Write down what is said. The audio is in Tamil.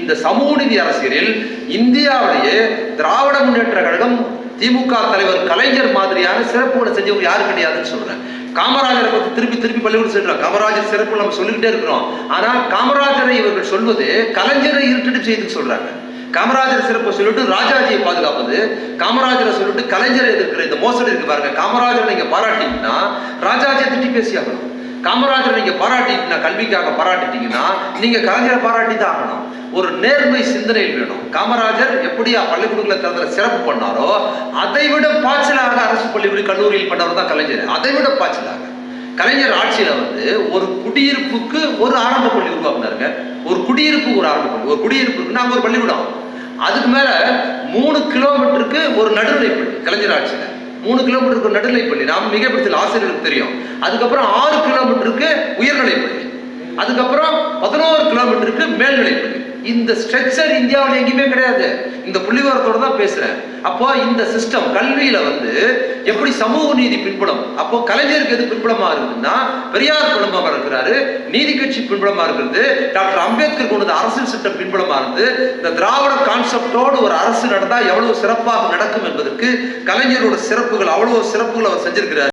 இந்த சமூக நீதி அரசியலில் இந்தியாவிலேயே திராவிட முன்னேற்ற கழகம் திமுக தலைவர் கலைஞர் மாதிரியான சிறப்புகளை செஞ்சவங்க யாரும் கிடையாதுன்னு சொல்றேன். காமராஜரை பத்தி திருப்பி பள்ளிக்கூடம் சொல்றோம். காமராஜர் சிறப்பு நம்ம சொல்லிக்கிட்டே இருக்கிறோம். ஆனா காமராஜரை இவர்கள் சொல்வது கலைஞரை இருட்டடி செய்து சொல்றாங்க. காமராஜர் சிறப்பு சொல்லிட்டு ராஜாஜியை பாதுகாப்பது, காமராஜரை சொல்லிட்டு கலைஞரை எதிர்க்கிற இந்த மோசடி இருக்கு பாருங்க. காமராஜரை நீங்க பாராட்டிங்கன்னா ராஜாஜியை திட்டி பேசியாகணும். காமராஜரை நீங்க பாராட்டிட்டீங்கன்னா, கல்விக்காக பாராட்டிட்டீங்கன்னா நீங்க கலைஞரை பாராட்டி தான் ஆகணும். ஒரு நேர்மை சிந்தனை வேணும். காமராஜர் எப்படி பள்ளிக்கூடங்களை திறந்த சிறப்பு பண்ணாரோ அதை விட பாய்ச்சலாக அரசு பள்ளிக்கூட கல்லூரியில் பண்ணவர் தான் கலைஞர். அதை விட பாய்ச்சலாக கலைஞர் ஆட்சியில ஒரு குடியிருப்புக்கு ஒரு ஆரம்ப பள்ளி உருவாக்குனாருங்க. ஒரு குடியிருப்புக்கு ஒரு ஆரம்ப பள்ளி, ஒரு குடியிருப்புக்கு நாங்க ஒரு பள்ளிக்கூடம். அதுக்கு மேல 3 கிலோமீட்டருக்கு ஒரு நடுநிலை பள்ளி. கலைஞர் ஆட்சியில 3 கிலோமீட்டருக்கு நடுநிலை பள்ளி, நாம் மிகப்பெரிய ஆசிரியர்களுக்கு தெரியும். அதுக்கப்புறம் 6 கிலோமீட்டருக்கு உயர்நிலை பள்ளி, அதுக்கப்புறம் 11 கிலோமீட்டருக்கு மேல்நிலை பள்ளி. இந்த ஸ்ட்ரக்சர் இந்தியாவில் எங்கேயுமே கிடையாது. இந்த புள்ளிவிவரத்தோட தான் பேசுறேன். அப்போ இந்த சிஸ்டம் கல்வியில எப்படி சமூக நீதி பின்புலம், அப்போ கலைஞருக்கு எது பின்புலமா இருக்குதுன்னா பெரியார் பின்புலமா இருக்கிறாரு, நீதி கட்சி பின்புலமா இருக்கிறது, டாக்டர் அம்பேத்கர் கொண்டு அரசியல் சட்டம் பின்புலமா இருந்து இந்த திராவிட கான்செப்டோடு ஒரு அரசு நடந்தா எவ்வளவு சிறப்பாக நடக்கும் என்பதற்கு கலைஞரோட சிறப்புகள், அவ்வளவு சிறப்புகள் அவர் செஞ்சிருக்கிறார்.